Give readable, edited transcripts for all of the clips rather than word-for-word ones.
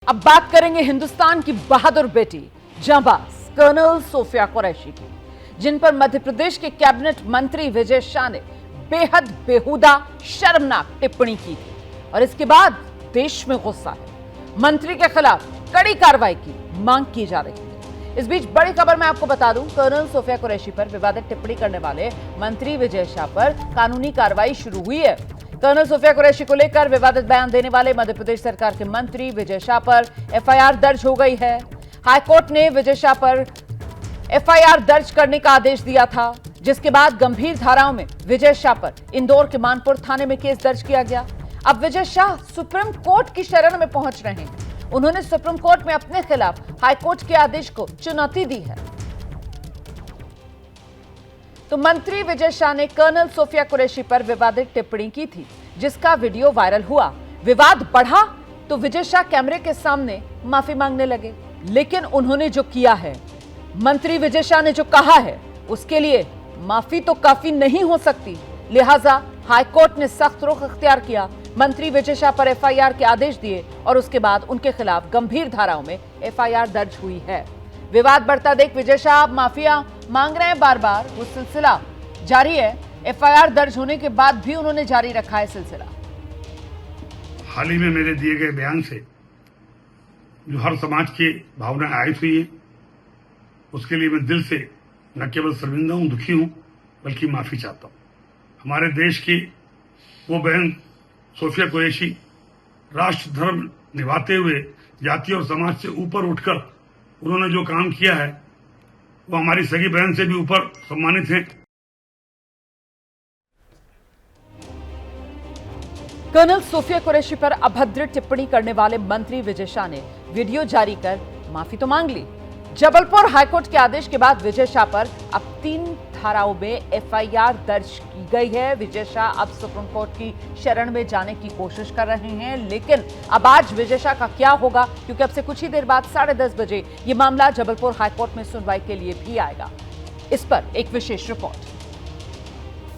अब बात करेंगे हिंदुस्तान की बहादुर बेटी जांबाज कर्नल सोफिया कुरैशी की, जिन पर मध्य प्रदेश के कैबिनेट मंत्री विजय शाह ने बेहद बेहुदा शर्मनाक टिप्पणी की थी और इसके बाद देश में गुस्सा है। मंत्री के खिलाफ कड़ी कार्रवाई की मांग की जा रही है। इस बीच बड़ी खबर मैं आपको बता दूं, कर्नल सोफिया कुरैशी पर विवादित टिप्पणी करने वाले मंत्री विजय शाह पर कानूनी कार्रवाई शुरू हुई है। कर्नल सोफिया कुरैशी को लेकर विवादित बयान देने वाले मध्य प्रदेश सरकार के मंत्री विजय शाह पर एफआईआर दर्ज हो गई है। हाईकोर्ट ने विजय शाह पर एफआईआर दर्ज करने का आदेश दिया था, जिसके बाद गंभीर धाराओं में विजय शाह पर इंदौर के मानपुर थाने में केस दर्ज किया गया। अब विजय शाह सुप्रीम कोर्ट की शरण में पहुंच रहे हैं। उन्होंने सुप्रीम कोर्ट में अपने खिलाफ हाईकोर्ट के आदेश को चुनौती दी है। तो मंत्री विजय शाह ने कर्नल सोफिया कुरैशी पर विवादित टिप्पणी की थी, जिसका वीडियो वायरल हुआ। विवाद बढ़ा तो विजय शाह कैमरे के सामने माफी मांगने लगे, लेकिन उन्होंने जो किया है, मंत्री विजय शाह ने जो कहा है, उसके लिए माफी तो काफी नहीं हो सकती। लिहाजा हाईकोर्ट ने सख्त रुख इख्तियार किया, मंत्री विजय शाह पर एफआईआर के आदेश दिए और उसके बाद उनके खिलाफ गंभीर धाराओं में एफआईआर दर्ज हुई है। विवाद बढ़ता देख विजय शाह माफिया मांग रहे हैं बार बार, वो सिलसिला जारी है। एफआईआर दर्ज होने के बाद भी उन्होंने जारी रखा है सिलसिला। हाल ही में मेरे दिए गए बयान से जो हर समाज की भावनाएं आहत हुई है, उसके लिए मैं दिल से न केवल शर्मिंदा हूं, दुखी हूं, बल्कि माफी चाहता हूं। हमारे देश की वो बहन सोफिया कुरैशी राष्ट्र धर्म निभाते हुए जाति और समाज से ऊपर उठकर उन्होंने जो काम किया है, वो हमारी सगी बहन से भी ऊपर सम्मानित हैं। कर्नल सोफिया कुरैशी पर अभद्र टिप्पणी करने वाले मंत्री विजय शाह ने वीडियो जारी कर माफी तो मांग ली। जबलपुर हाईकोर्ट के आदेश के बाद विजय शाह पर अब 3 धाराओं में एफआईआर दर्ज की गई है। विजय शाह अब सुप्रीम कोर्ट की शरण में जाने की कोशिश कर रहे हैं, लेकिन अब आज विजय शाह का क्या होगा, क्योंकि अब से कुछ ही देर बाद 10:30 बजे ये मामला जबलपुर हाईकोर्ट में सुनवाई के लिए भी आएगा। इस पर एक विशेष रिपोर्ट।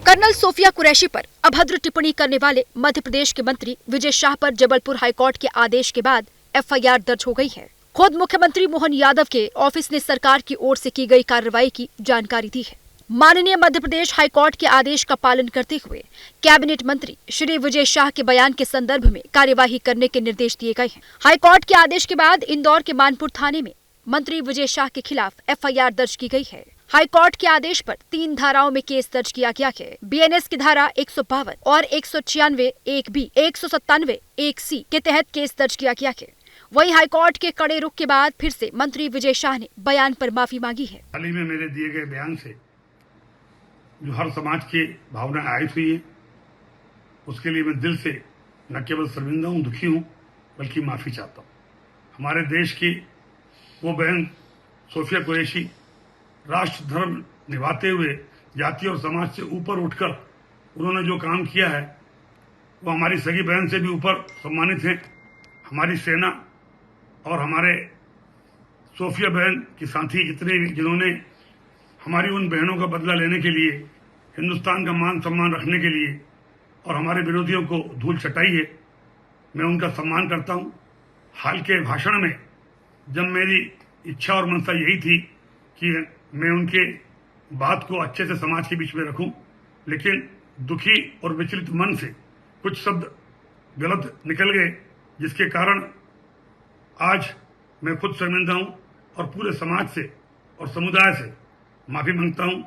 कर्नल सोफिया कुरैशी पर अभद्र टिप्पणी करने वाले मध्य प्रदेश के मंत्री विजय शाह पर जबलपुर हाईकोर्ट के आदेश के बाद एफआईआर दर्ज हो गई है। खुद मुख्यमंत्री मोहन यादव के ऑफिस ने सरकार की ओर से की गई कार्रवाई की जानकारी दी है। माननीय मध्य प्रदेश हाईकोर्ट के आदेश का पालन करते हुए कैबिनेट मंत्री श्री विजय शाह के बयान के संदर्भ में कार्यवाही करने के निर्देश दिए गए हैं। हाईकोर्ट के आदेश के बाद इंदौर के मानपुर थाने में मंत्री विजय शाह के खिलाफ एफआईआर दर्ज की गई है। हाईकोर्ट के आदेश पर 3 धाराओं में केस दर्ज किया गया है। बीएनएस की धारा 152 और 196 1B 197 1C के तहत केस दर्ज किया गया है। वहीं हाईकोर्ट के कड़े रुख के बाद फिर से मंत्री विजय शाह ने बयान पर माफी मांगी है। हाल ही में मेरे दिए गए बयान से जो हर समाज की भावनाएं आहत हुई है, उसके लिए मैं दिल से न केवल शर्मिंदा हूं, दुखी हूं, बल्कि माफी चाहता हूं। हमारे देश की वो बहन सोफिया कुरैशी राष्ट्र धर्म निभाते हुए जाति और समाज से ऊपर उठकर उन्होंने जो काम किया है, वो हमारी सगी बहन से भी ऊपर सम्मानित हैं। हमारी सेना और हमारे सोफिया बहन की साथी जितने भी, जिन्होंने हमारी उन बहनों का बदला लेने के लिए, हिंदुस्तान का मान सम्मान रखने के लिए और हमारे विरोधियों को धूल चटाई है, मैं उनका सम्मान करता हूं। हाल के भाषण में जब मेरी इच्छा और मंशा यही थी कि मैं उनके बात को अच्छे से समाज के बीच में रखूं, लेकिन दुखी और विचलित मन से कुछ शब्द गलत निकल गए, जिसके कारण आज मैं खुद शर्मिंदा हूं और पूरे समाज से और समुदाय से माफी मांगता हूं।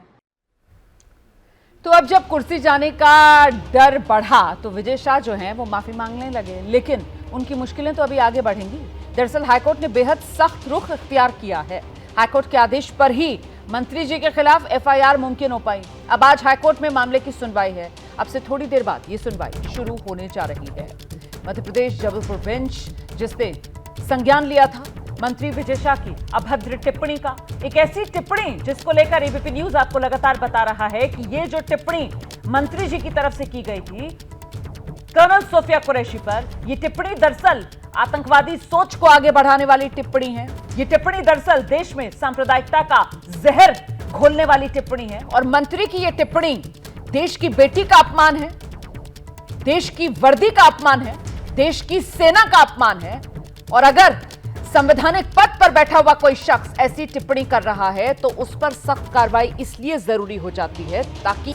तो अब जब कुर्सी जाने का डर बढ़ा तो विजय शाह जो हैं वो माफी मांगने लगे, लेकिन उनकी मुश्किलें तो अभी आगे बढ़ेंगी। दरअसल हाईकोर्ट ने बेहद सख्त रुख इख्तियार किया है। हाईकोर्ट के आदेश पर ही मंत्री जी के खिलाफ एफआईआर मुमकिन हो पाई। अब आज हाईकोर्ट में मामले की सुनवाई है। अब से थोड़ी देर बाद ये सुनवाई शुरू होने जा रही है। मध्य प्रदेश जबलपुर बेंच, जिसने संज्ञान लिया था मंत्री विजय शाह की अभद्र टिप्पणी का, एक ऐसी टिप्पणी जिसको लेकर एबीपी न्यूज आपको लगातार बता रहा है कि ये जो टिप्पणी मंत्री जी की तरफ से की गई थी कर्नल सोफिया कुरैशी पर, ये टिप्पणी दरअसल आतंकवादी सोच को आगे बढ़ाने वाली टिप्पणी है। ये टिप्पणी दरअसल देश में सांप्रदायिकता का जहर घोलने वाली टिप्पणी है और मंत्री की ये टिप्पणी देश की बेटी का अपमान है, देश की वर्दी का अपमान है, देश की सेना का अपमान है और अगर संवैधानिक पद पर बैठा हुआ कोई शख्स ऐसी टिप्पणी कर रहा है तो उस पर सख्त कार्रवाई इसलिए जरूरी हो जाती है ताकि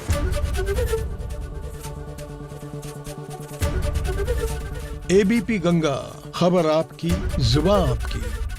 एबीपी गंगा, खबर आपकी, जुबान आपकी।